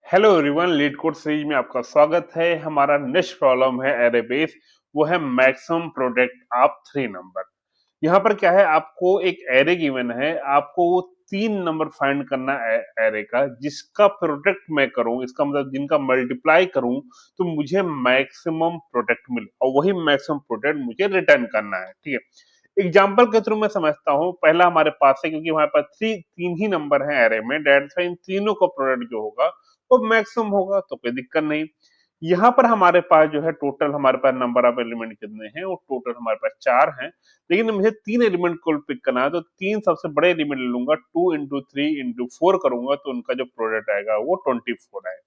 Hello everyone, leet code series में आपका स्वागत है। हमारा नेक्स्ट प्रॉब्लम है एरे बेस, वो है मैक्सिमम प्रोडक्ट ऑफ 3 नंबर। यहाँ पर क्या है, आपको एक एरे गिवन है, आपको वो 3 नंबर फाइंड करना है एरे का, जिसका प्रोडक्ट मैं करूं, इसका मतलब जिनका मल्टीप्लाई करूं तो मुझे मैक्सिमम प्रोडक्ट मिले, और वही मैक्सिमम प्रोडक्ट मुझे रिटर्न करना है। ठीक है, एग्जाम्पल के थ्रू मैं समझता हूँ। पहला हमारे पास है, क्योंकि हमारे पास तीन ही नंबर है एरे में, डेट्स इन तीनों का प्रोडक्ट जो होगा वो मैक्सिमम होगा, तो कोई दिक्कत नहीं। यहाँ पर हमारे पास जो है टोटल हमारे पास नंबर ऑफ एलिमेंट कितने हैं, वो टोटल हमारे पास 4 हैं, लेकिन मुझे 3 एलिमेंट को पिक करना है, तो 3 सबसे बड़े एलिमेंट ले लूंगा, 2 इंटू 3 इंटू 4 करूंगा, तो उनका जो प्रोडक्ट आएगा वो 24 आएगा।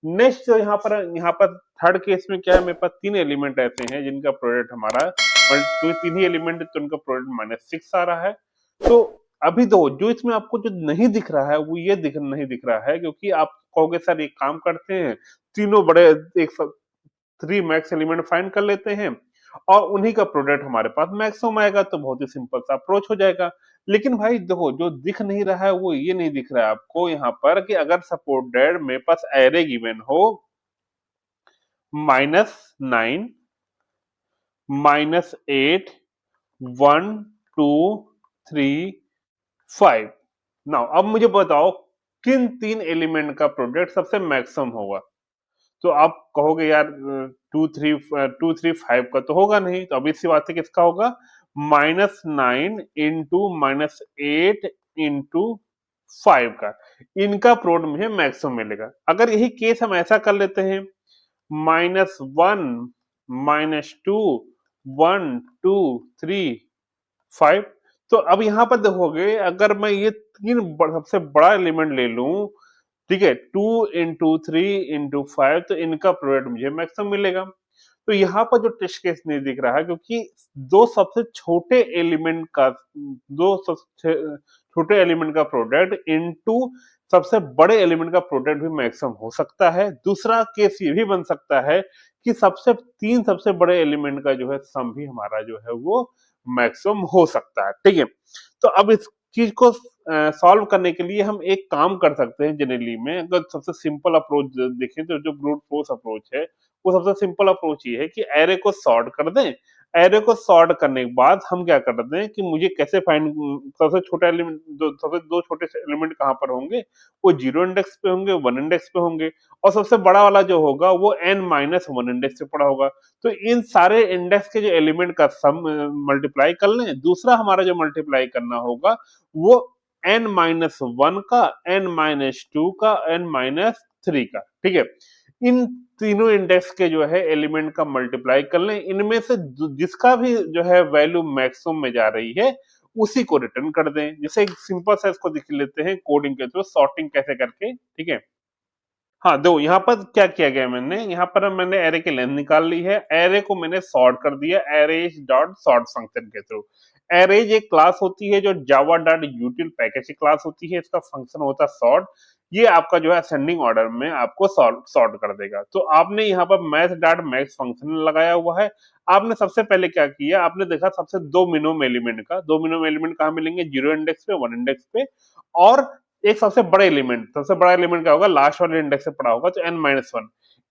नेक्स्ट यहाँ पर थर्ड केस में क्या है, मेरे पास 3 एलिमेंट ऐसे हैं जिनका प्रोडक्ट हमारा, तीन ही एलिमेंट, तो उनका प्रोडक्ट -6 आ रहा है। तो अभी दो जो इसमें आपको जो नहीं दिख रहा है वो ये नहीं दिख रहा है, क्योंकि आप कहोगे सर एक काम करते हैं, तीनों बड़े एक 3 मैक्स एलिमेंट फाइंड कर लेते हैं और उन्हीं का प्रोडक्ट हमारे पास मैक्सिमम आएगा, तो बहुत ही सिंपल सा अप्रोच हो जाएगा। लेकिन भाई देखो, जो दिख नहीं रहा है वो ये नहीं दिख रहा है आपको यहाँ पर, कि अगर सपोर्टेड मेरे पास एरे गिवन हो -9, -8, 1, 2, 3, 5। नाउ अब मुझे बताओ किन 3 एलिमेंट का प्रोडक्ट सबसे मैक्सिमम होगा। तो आप कहोगे यार 2, 3, 5 का तो होगा नहीं, तो अभी सी बात है किसका होगा, -9 इंटू -8 इंटू 5 का, इनका प्रोडक्ट मुझे मैक्सिमम मिलेगा। अगर यही केस हम ऐसा कर लेते हैं, -1, -2, 1, 2, 3, 5, तो अब यहाँ पर देखोगे, अगर मैं ये सबसे बड़ा एलिमेंट ले लूं, ठीक है, 2 इंटू 3 इंटू 5, तो इनका प्रोडक्ट मुझे मैक्सिमम मिलेगा। तो यहाँ पर जो टेस्ट केस नहीं दिख रहा है, क्योंकि दो सबसे छोटे एलिमेंट का दो सबसे छोटे एलिमेंट का प्रोडक्ट इनटू सबसे बड़े एलिमेंट का प्रोडक्ट भी मैक्सिमम हो सकता है। दूसरा केस ये भी बन सकता है कि सबसे बड़े एलिमेंट का जो है सम भी हमारा जो है वो मैक्सिमम हो सकता है। ठीक है, तो अब इस चीज को सॉल्व करने के लिए हम एक काम कर सकते हैं। जनरली में अगर सबसे सिंपल अप्रोच देखें, तो जो ब्रूट फोर्स अप्रोच है, वो सबसे सिंपल अप्रोच ये है कि एरे को सॉर्ट कर दें। एरे को सॉर्ट करने के बाद हम क्या करते हैं कि मुझे कैसे फाइंड, सबसे छोटा एलिमेंट, सबसे दो छोटे एलिमेंट कहाँ पर होंगे, वो 0 इंडेक्स पे होंगे, 1 इंडेक्स पे होंगे, और सबसे बड़ा वाला जो होगा वो n-1 इंडेक्स पे पड़ा होगा। तो इन सारे इंडेक्स के जो एलिमेंट का सम मल्टीप्लाई कर लें। दूसरा हमारा जो मल्टीप्लाई करना होगा वो n-1 का, n-2 का, n-3 का। ठीक है, इन तीनों इंडेक्स के जो है एलिमेंट का मल्टीप्लाई कर लें। इनमें से जिसका भी जो है वैल्यू मैक्सिमम में जा रही है उसी को रिटर्न कर दें। जैसे एक सिंपल सा इसको देख लेते हैं कोडिंग के थ्रू, सॉर्टिंग कैसे करके। ठीक है, हाँ दो यहाँ पर क्या किया गया, मैंने यहाँ पर मैंने एरे की लेंथ निकाल ली है, एरे को मैंने सॉर्ट कर दिया एरेज डॉट सॉर्ट फंक्शन के थ्रू। एरेज एक क्लास होती है जो जावा डॉट यूटिल पैकेज की क्लास होती है, इसका फंक्शन होता है सॉर्ट। ये आपका जो है असेंडिंग ऑर्डर में आपको सॉर्ट कर देगा। तो आपने यहाँ पर मैथ डॉट मैक्स फंक्शन लगाया हुआ है। आपने सबसे पहले क्या किया, आपने देखा सबसे दो मिनिमम एलिमेंट का, दो मिनिमम एलिमेंट कहाँ मिलेंगे, 0 इंडेक्स पे, 1 इंडेक्स पे, और एक सबसे बड़ा एलिमेंट क्या होगा, लास्ट वाले इंडेक्स से पड़ा होगा, तो n-1।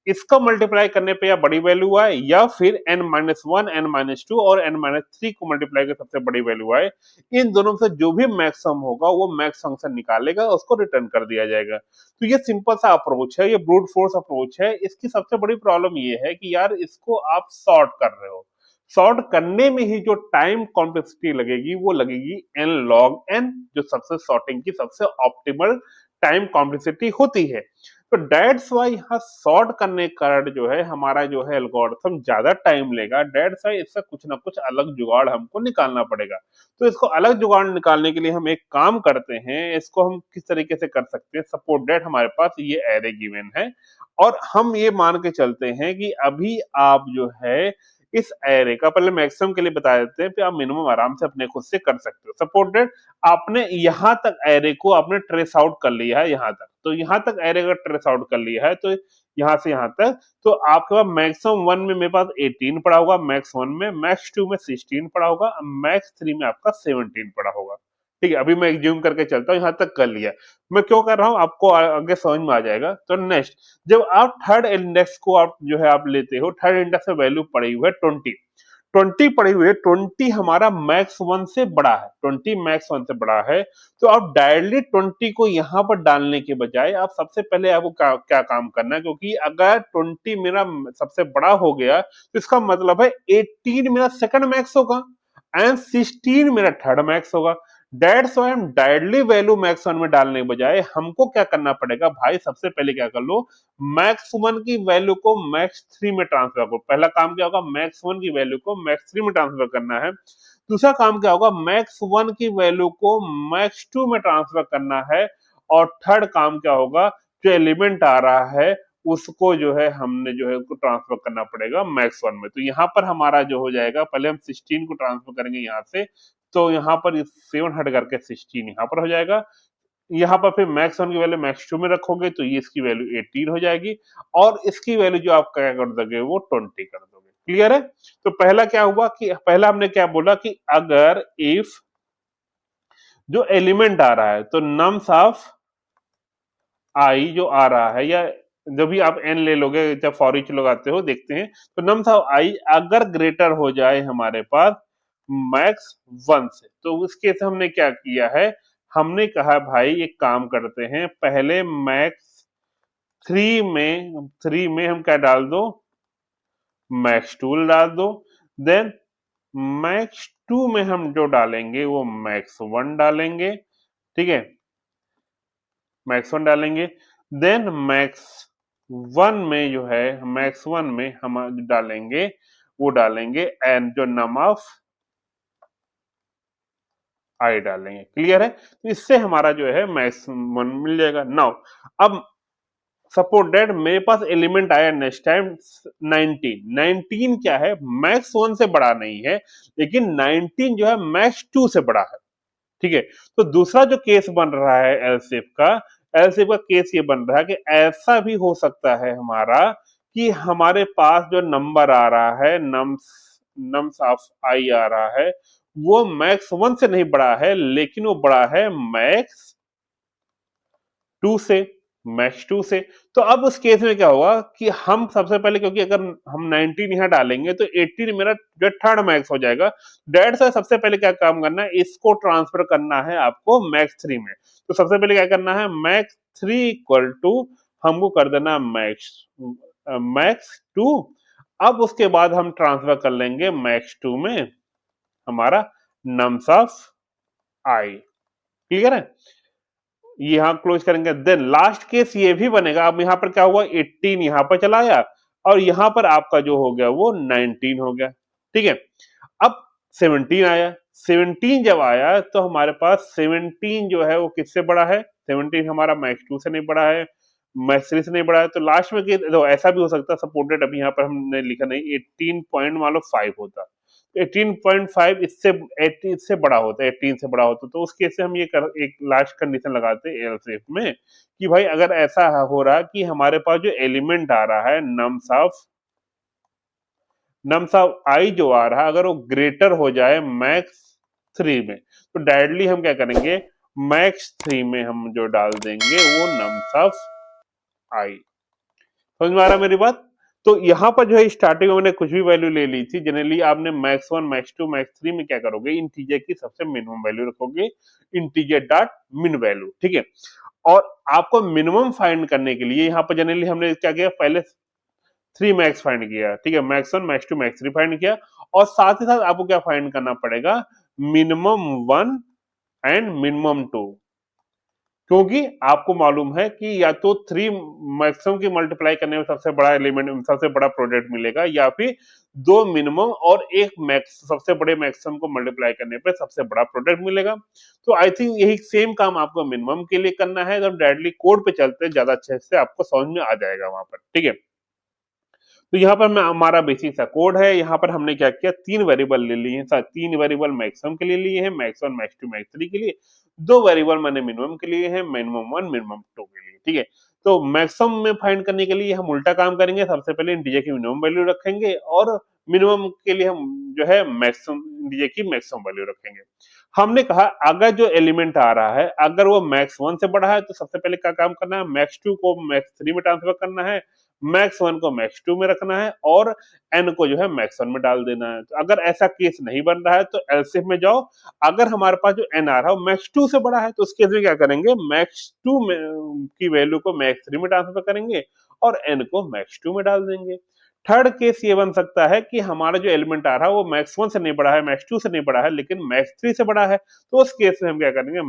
इसका मल्टीप्लाई करने पे या बड़ी वैल्यू आए, या फिर n-1, n-2 और n-3 को मल्टीप्लाई कर सबसे बड़ी वैल्यू आए, इन दोनों से जो भी मैक्सिमम होगा वो मैक्स फंक्शन निकालेगा, उसको रिटर्न कर दिया जाएगा। तो ये सिंपल सा अप्रोच है, ये ब्रूट फोर्स अप्रोच है। इसकी सबसे बड़ी प्रॉब्लम ये है कि यार इसको आप सॉर्ट कर रहे हो, सॉर्ट करने में ही जो टाइम कॉम्प्लेक्सिटी लगेगी वो लगेगी n log n, जो सबसे सॉर्टिंग की सबसे ऑप्टिमल टाइम कॉम्प्लेक्सिटी होती है। तो दैट्स वाई यहाँ सॉर्ट करने का जो है हमारा जो है एल्गोरिथम ज्यादा टाइम लेगा। दैट्स वाई इसका कुछ ना कुछ अलग जुगाड़ हमको निकालना पड़ेगा। तो इसको अलग जुगाड़ निकालने के लिए हम एक काम करते हैं, इसको हम किस तरीके से कर सकते हैं। सपोज दैट हमारे पास ये एरे गिवन है, और हम ये मान के चलते हैं कि अभी आप जो है इस एरे का, पहले मैक्सिमम के लिए बता देते हैं, फिर आप मिनिमम आराम से अपने खुद से कर सकते हो। सपोज दैट आपने यहाँ तक एरे को आपने ट्रेस आउट कर लिया है, यहाँ तक, तो यहाँ तक एरे का ट्रेस आउट कर लिया है, तो यहाँ से यहाँ तक, तो आपके पास मैक्सिमम 1 में मेरे पास 18 पड़ा होगा, मैक्स 1 में, मैक्स 2 में 16 पड़ा होगा, मैक्स 3 में आपका 17 पड़ा होगा। ठीक है, अभी मैं एज्यूम करके चलता हूँ, यहाँ तक कर लिया। मैं क्यों कर रहा हूँ आपको आगे समझ में आ जाएगा। तो नेक्स्ट, जब आप थर्ड इंडेक्स को आप जो है आप लेते हो, थर्ड इंडेक्स में वैल्यू पड़ी हुई है 20 पड़ी हुई है, 20 हमारा मैक्स 1 से बड़ा है, 20 मैक्स 1 से बड़ा है, तो आप डायरेक्टली 20 को यहाँ पर डालने के बजाय आप सबसे पहले आपको क्या काम करना है, क्योंकि अगर 20 मेरा सबसे बड़ा हो गया तो इसका मतलब है 18 मेरा सेकंड मैक्स होगा एंड 16 मेरा थर्ड मैक्स होगा। दैट्स व्हाई हम डायरेक्टली वैल्यू मैक्स 1 में डालने के बजाय हमको क्या करना पड़ेगा भाई, सबसे पहले क्या कर लो, मैक्स 1 की वैल्यू को मैक्स 3 में ट्रांसफर करो। पहला काम क्या होगा, मैक्स 1 की वैल्यू को मैक्स 3 में ट्रांसफर करना है। दूसरा काम क्या होगा, मैक्स 1 की वैल्यू को मैक्स 2 में ट्रांसफर करना है। और थर्ड काम क्या होगा, जो एलिमेंट आ रहा है उसको जो है हमने जो है उसको ट्रांसफर करना पड़ेगा मैक्स 1 में। तो यहाँ पर हमारा जो हो जाएगा, पहले हम 16 को ट्रांसफर करेंगे यहाँ से, तो यहाँ पर 7 हट करके 16 यहाँ पर हो जाएगा। यहाँ पर फिर मैक्स 1 की वैल्यू मैक्स 2 में रखोगे तो ये इसकी वैल्यू 18 हो जाएगी, और इसकी वैल्यू जो आप क्या कर दोगे वो 20 कर दोगे। क्लियर है। तो पहला क्या हुआ कि पहला हमने क्या बोला कि अगर इफ जो एलिमेंट आ रहा है, तो नम्स ऑफ आई जो आ रहा है, या जब भी आप एन ले लोगे, जब फॉर ईच लगाते हो देखते हैं, तो नम्स ऑफ आई अगर ग्रेटर हो जाए हमारे पास मैक्स 1 से, तो उस केस हमने क्या किया है, हमने कहा भाई एक काम करते हैं, पहले मैक्स 3 में हम क्या डाल दो, मैक्स 2 डाल दो। देन मैक्स 2 में हम जो डालेंगे वो मैक्स 1 डालेंगे। ठीक है, मैक्स 1 डालेंगे। देन मैक्स 1 में जो है, मैक्स 1 में हम डालेंगे, वो डालेंगे एंड जो नम ऑफ आई डालेंगे। क्लियर है। तो इससे हमारा जो है मैक्स 1 मिल जाएगा। नाउ अब सपोज दैट मेरे पास एलिमेंट आया नेक्स्ट टाइम 19 क्या है, मैक्स 1 से बड़ा नहीं है, लेकिन 19 जो है मैक्स 2 से बड़ा है। ठीक है, तो दूसरा जो केस बन रहा है एलसीएफ का केस ये बन रहा है कि ऐसा भी हो सकता है हमारा कि हमारे पास जो नंबर आ रहा है, नम्स ऑफ आई आ रहा है, वो मैक्स 1 से नहीं बड़ा है, लेकिन वो बड़ा है मैक्स 2 से, मैक्स 2 से। तो अब उस केस में क्या होगा कि हम सबसे पहले, क्योंकि अगर हम 19 यहाँ डालेंगे तो 18 मेरा जो थर्ड मैक्स हो जाएगा। डेट से सबसे पहले क्या काम करना है, इसको ट्रांसफर करना है आपको मैक्स 3 में। तो सबसे पहले क्या करना है, मैक्स 3 इक्वल टू हमको कर देना मैक्स 2। अब उसके बाद हम ट्रांसफर कर लेंगे मैक्स 2 में हमारा नम्स ऑफ आई। क्लियर है, यहाँ क्लोज करेंगे। देन लास्ट केस ये भी बनेगा। अब यहाँ पर क्या हुआ, 18 यहाँ पर चला आया और यहाँ पर आपका जो हो गया वो 19 हो गया। ठीक है, अब 17 आया। 17 जब आया तो हमारे पास 17 जो है वो किससे बड़ा है, 17 हमारा मैक्स 2 से नहीं बड़ा है, मैक्स 3 से नहीं बड़ा है। तो लास्ट में तो ऐसा भी हो सकता है, सपोर्टेड अभी यहाँ पर हमने लिखा नहीं, 18 पॉइंट मान लो 5 होता, 18.5 इससे बड़ा होता है, 18 से बड़ा होता, तो उस केस से हम ये एक लास्ट कंडीशन लगाते हैं एलसीएफ में कि भाई अगर ऐसा हो रहा कि हमारे पास जो एलिमेंट आ रहा है नम्स ऑफ आई जो आ रहा है, अगर वो ग्रेटर हो जाए मैक्स 3 में, तो डायरेक्टली हम क्या करेंगे, मैक्स 3 में हम जो डाल देंगे वो नम्स ऑफ आई। समझ में आ रहा मेरी बात। तो यहाँ पर जो है स्टार्टिंग में मैंने कुछ भी वैल्यू ले ली थी, जनरली आपने मैक्स 1 मैक्स 2 मैक्स 3 में क्या करोगे, इंटीजर की सबसे मिनिमम वैल्यू रखोगे, इंटीजर डॉट मिन वैल्यू। ठीक है, और आपको मिनिमम फाइंड करने के लिए यहाँ पर जनरली हमने क्या किया, पहले 3 मैक्स फाइंड किया। ठीक है, मैक्स 1 मैक्स 2 मैक्स 3 फाइंड किया, और साथ ही साथ आपको क्या फाइंड करना पड़ेगा, मिनिमम 1 एंड मिनिमम 2, क्योंकि आपको मालूम है कि या तो 3 मैक्सिमम की मल्टीप्लाई करने में सबसे बड़ा एलिमेंट, सबसे बड़ा प्रोडक्ट मिलेगा, या फिर 2 मिनिमम और 1 मैक्स सबसे बड़े मैक्सिमम को मल्टीप्लाई करने पे सबसे बड़ा प्रोडक्ट मिलेगा। तो आई थिंक यही सेम काम आपको मिनिमम के लिए करना है। जब डायरेक्टली कोड पे चलते हैं ज्यादा अच्छे से आपको समझ में आ जाएगा वहां पर। ठीक है, तो यहाँ पर मैं हमारा बेसिक सा कोड है। यहाँ पर हमने क्या किया, 3 वेरिएबल ले लिए हैं, 3 वेरिएबल मैक्सिमम के लिए लिए हैं, मैक्स 1 मैक्स 2 मैक्स 3 के लिए, 2 वेरिएबल मैंने मिनिमम के लिए हैं, मिनिमम 1 मिनिमम 2 के लिए। ठीक है, तो मैक्सिमम में फाइंड करने के लिए हम उल्टा काम करेंगे, सबसे पहले इंटीजर की मिनिमम वैल्यू रखेंगे और मिनिमम के लिए हम जो है मैक्सिमम इंटीजर की मैक्सिमम वैल्यू रखेंगे। हमने कहा अगर जो एलिमेंट आ रहा है अगर वो मैक्स 1 से बड़ा है तो सबसे पहले क्या काम करना है, मैक्स 2 को मैक्स 3 में ट्रांसफर करना है, मैक्स 1 को मैक्स 2 में रखना है और n को जो है मैक्स 1 में डाल देना है। तो अगर ऐसा केस नहीं बन रहा है तो एलसीएम में जाओ, अगर हमारे पास जो n आ रहा है वो मैक्स 2 से बड़ा है तो उस केस में क्या करेंगे, मैक्स 2 में की वैल्यू को मैक्स 3 में ट्रांसफर करेंगे और n को मैक्स 2 में डाल देंगे। थर्ड केस ये बन सकता है कि हमारा जो एलिमेंट आ रहा है वो मैक्स 1 से नहीं बड़ा है, मैक्स 2 से नहीं बड़ा है, लेकिन मैक्स 3 से बड़ा है, तो उस केस में हम क्या करेंगे,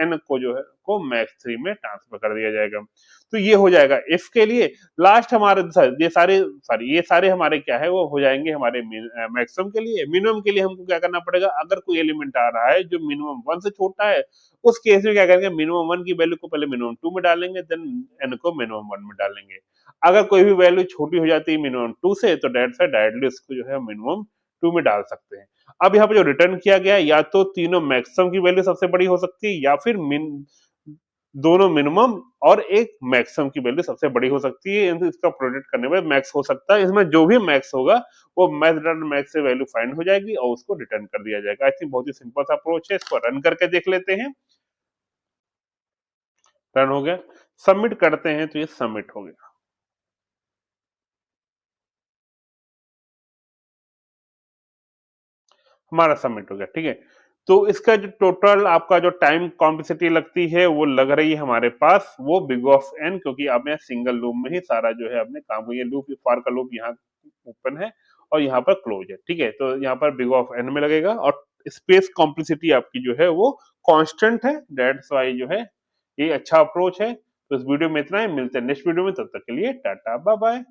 n को जो है को मैक्स 3 में ट्रांसफर कर दिया जाएगा। तो ये हो जाएगा इफ के लिए। लास्ट हमारे ये सारे हमारे क्या है वो हो जाएंगे हमारे मैक्सिमम के लिए। मिनिमम के लिए हमको क्या करना पड़ेगा, अगर कोई एलिमेंट आ रहा है जो मिनिमम 1 से छोटा है उस केस में क्या करेंगे, मिनिमम 1 की वैल्यू को पहले मिनिमम 2 में डालेंगे, देन n को मिनिमम 1 में डालेंगे। अगर कोई भी वैल्यू छोटी हो जाती है मिनिमम 2 से तो डायरेक्टली उसको जो है मिनिमम 2 में डाल सकते हैं। अब यहाँ पे जो रिटर्न किया गया है या तो तीनों मैक्सिमम की वैल्यू सबसे बड़ी हो सकती है या फिर दोनों मिनिमम और एक मैक्सिमम की वैल्यू सबसे बड़ी हो सकती है। इसका प्रोडक्ट करने में मैक्स हो सकता है, इसमें जो भी मैक्स होगा वो मैक्स से वैल्यू फाइंड हो जाएगी और उसको रिटर्न कर दिया जाएगा। आई थिंक बहुत ही सिंपल सा अप्रोच है, इसको रन करके देख लेते हैं। रन हो गया, सबमिट करते हैं तो ये सबमिट हो गया। हमारा सबमिट हो गया, ठीक है। तो इसका जो टोटल आपका जो टाइम कॉम्प्लेक्सिटी लगती है वो लग रही है हमारे पास वो बिग ऑफ एन, क्योंकि अब मैं सिंगल लूप में ही सारा जो है अपने काम को, ये लूप फॉर का लूप यहाँ ओपन है और यहाँ पर क्लोज है, ठीक है। तो यहाँ पर बिग ऑफ एन में लगेगा और स्पेस कॉम्प्लेक्सिटी आपकी जो है वो कांस्टेंट है, दैट्स वाई जो है ये अच्छा अप्रोच है। तो इस वीडियो में इतना ही, मिलते हैं नेक्स्ट वीडियो में, तब तक के लिए टाटा बाय बाय।